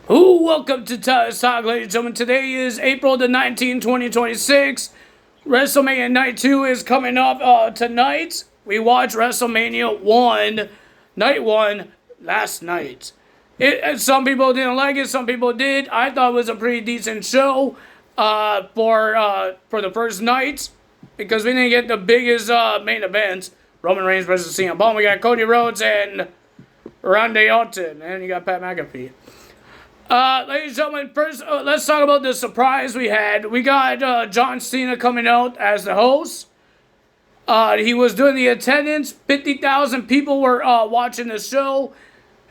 Welcome to Tyler's Talk, ladies and gentlemen. Today is April the 19th, 2026. WrestleMania Night 2 is coming up tonight. We watched WrestleMania 1, Night 1, last night. Some people didn't like it, some people did. I thought it was a pretty decent show for the first night, because we didn't get the biggest main event. Roman Reigns versus CM Punk. We got Cody Rhodes and Randy Orton, and you got Pat McAfee. Ladies and gentlemen, first, let's talk about the surprise we had. We got John Cena coming out as the host. He was doing the attendance. 50,000 people were watching the show.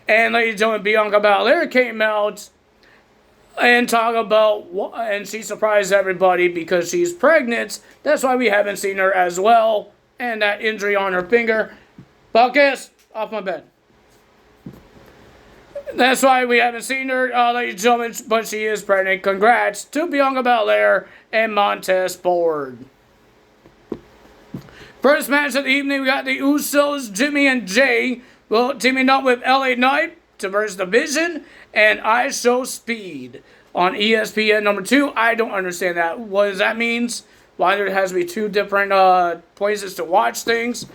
And ladies and gentlemen, Bianca Belair came out and talked about, and she surprised everybody because she's pregnant. That's why we haven't seen her as well. And that injury on her finger. Podcast, off my bed. That's why we haven't seen her, ladies and gentlemen, but she is pregnant. Congrats to Bianca Belair and Montez Ford. First match of the evening, we got the Usos, Jimmy and Jay, teaming up with LA Knight to versus The Vision and I Show Speed on ESPN number 2. I don't understand that. What does that mean? Why there has to be two different places to watch things?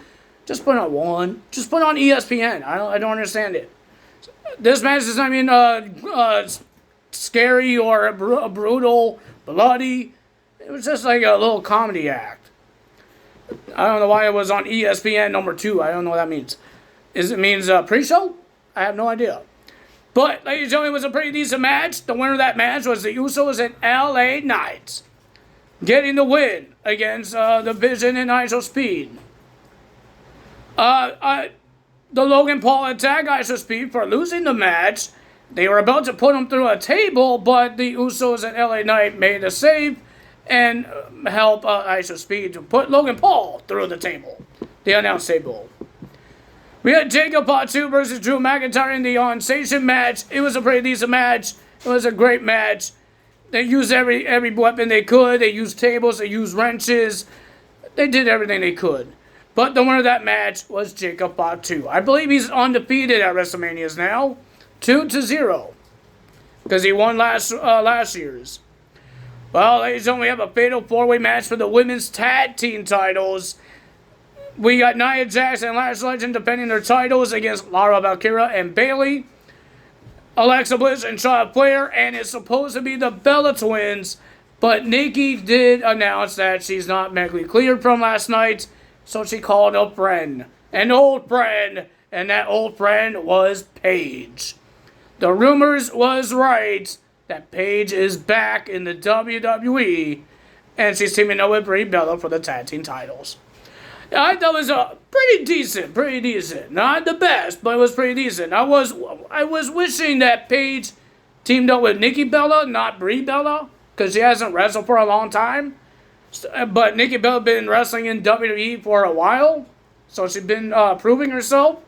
Just put on one. Just put on ESPN. I don't understand it. This match is not even scary or brutal, bloody. It was just like a little comedy act. I don't know why it was on ESPN number 2. I don't know what that means. It means pre-show? I have no idea. But, ladies and gentlemen, it was a pretty decent match. The winner of that match was the Usos and LA Knight, getting the win against The Vision and I Show Speed. The Logan Paul attacked I Show Speed for losing the match. They were about to put him through a table, but the Usos and LA Knight made a save and helped I Show Speed to put Logan Paul through the table. The announce table. We had Jacob Fatu versus Drew McIntyre in the on-station match. It was a pretty decent match. It was a great match. They used every weapon they could. They used tables. They used wrenches. They did everything they could. But the winner of that match was Jacob Fatu. I believe he's undefeated at WrestleManias now. 2-0. Because he won last year's. Well, ladies and gentlemen, we have a fatal 4-way match for the women's tag team titles. We got Nia Jax and Lash Legend defending their titles against Lara Valkyria and Bayley, Alexa Bliss and Charlotte Flair, and it's supposed to be the Bella Twins. But Nikki did announce that she's not medically cleared from last night. So she called a friend, an old friend, and that old friend was Paige. The rumors was right that Paige is back in the WWE, and she's teaming up with Brie Bella for the tag team titles. I thought it was pretty decent. Not the best, but it was pretty decent. I was wishing that Paige teamed up with Nikki Bella, not Brie Bella, because she hasn't wrestled for a long time. But Nikki Bella been wrestling in WWE for a while, so she's been proving herself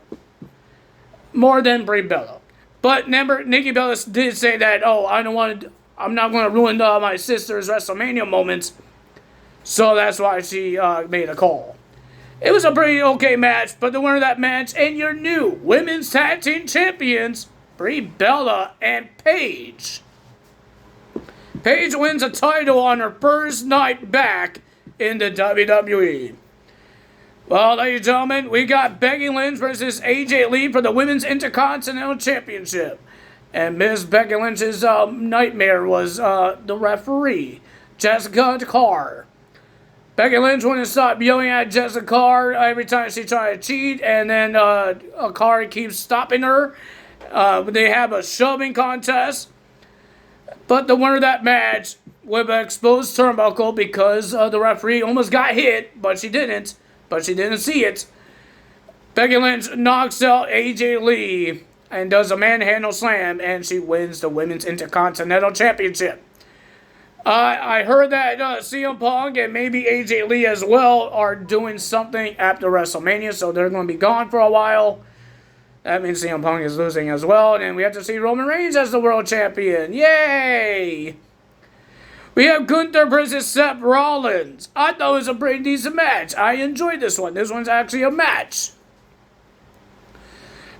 more than Brie Bella. But remember, Nikki Bella did say that, I'm not going to ruin my sister's WrestleMania moments, so that's why she made a call. It was a pretty okay match, but the winner of that match and your new women's tag team champions, Brie Bella and Paige. Paige wins a title on her first night back in the WWE. Well, ladies and gentlemen, we got Becky Lynch versus AJ Lee for the Women's Intercontinental Championship. And Miss Becky Lynch's nightmare was the referee, Jessica Carr. Becky Lynch wouldn't stop yelling at Jessica Carr every time she tried to cheat, and then Carr keeps stopping her. They have a shoving contest. But the winner of that match with an exposed turnbuckle because the referee almost got hit, but she didn't. But she didn't see it. Becky Lynch knocks out AJ Lee and does a manhandle slam, and she wins the Women's Intercontinental Championship. I heard that CM Punk and maybe AJ Lee as well are doing something after WrestleMania, so they're going to be gone for a while. That means CM Punk is losing as well, and we have to see Roman Reigns as the world champion. Yay! We have Gunther versus Seth Rollins. I thought it was a pretty decent match. I enjoyed this one. This one's actually a match.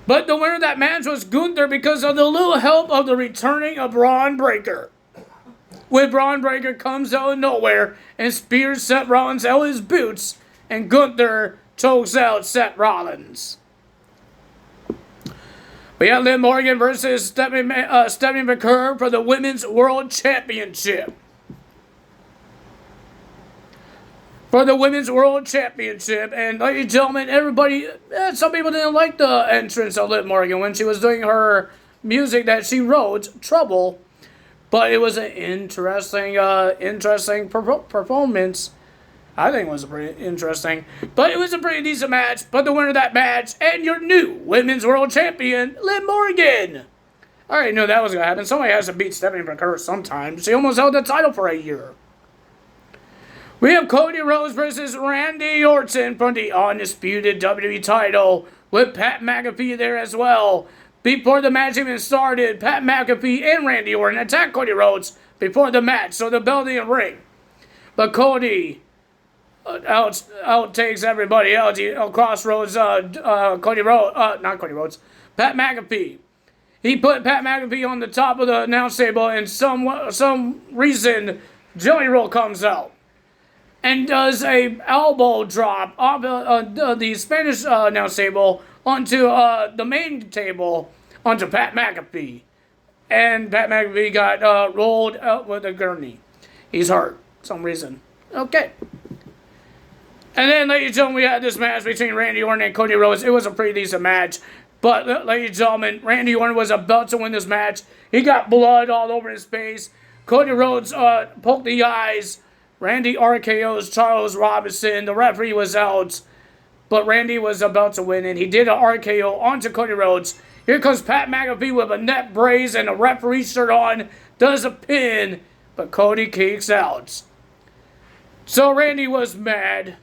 But the winner of that match was Gunther because of the little help of the returning of Braun Breaker. When Braun Breaker comes out of nowhere and spears Seth Rollins out his boots, and Gunther chokes out Seth Rollins. We have Liv Morgan versus Stephanie McCurry for the Women's World Championship. For the Women's World Championship. And ladies and gentlemen, everybody, some people didn't like the entrance of Liv Morgan when she was doing her music that she wrote, Trouble. But it was an interesting performance. I think it was pretty interesting. But it was a pretty decent match. But the winner of that match, and your new Women's World Champion, Liv Morgan. I already knew that was going to happen. Somebody has to beat Stephanie McCurry sometime. She almost held the title for a year. We have Cody Rhodes versus Randy Orton for the undisputed WWE title, with Pat McAfee there as well. Before the match even started, Pat McAfee and Randy Orton attacked Cody Rhodes before the match, so the bell didn't ring. But Cody outtakes everybody else. Crossroads, Pat McAfee. He put Pat McAfee on the top of the announce table, and some reason, Jelly Roll comes out and does a elbow drop off the Spanish announce table onto the main table onto Pat McAfee. And Pat McAfee got rolled out with a gurney. He's hurt for some reason. Okay. And then, ladies and gentlemen, we had this match between Randy Orton and Cody Rhodes. It was a pretty decent match. But, ladies and gentlemen, Randy Orton was about to win this match. He got blood all over his face. Cody Rhodes poked the eyes. Randy RKO's Charles Robinson. The referee was out. But Randy was about to win, and he did an RKO onto Cody Rhodes. Here comes Pat McAfee with a neck brace and a referee shirt on. Does a pin, but Cody kicks out. So Randy was mad.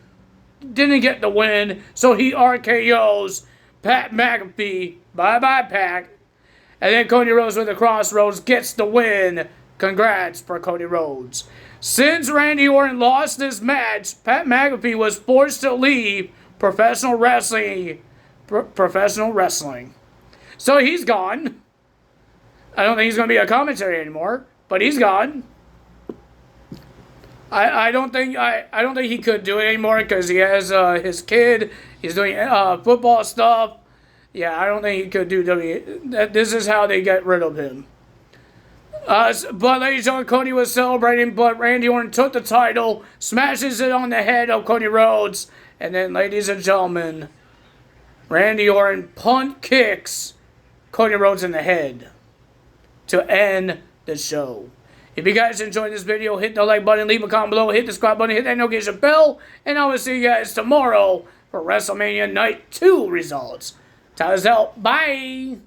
Didn't get the win, so he RKO's Pat McAfee. Bye-bye, Pat. And then Cody Rhodes with the Crossroads gets the win. Congrats for Cody Rhodes. Since Randy Orton lost this match, Pat McAfee was forced to leave professional wrestling. So he's gone. I don't think he's going to be a commentary anymore, but he's gone. I don't think he could do it anymore because he has his kid. He's doing football stuff. Yeah, I don't think he could do WWE. This is how they get rid of him. But ladies and gentlemen, Cody was celebrating, but Randy Orton took the title, smashes it on the head of Cody Rhodes, and then, ladies and gentlemen, Randy Orton punt kicks Cody Rhodes in the head to end the show. If you guys enjoyed this video, hit the like button, leave a comment below, hit the subscribe button, hit that notification bell, and I will see you guys tomorrow for WrestleMania Night 2 results. Time's out. Bye!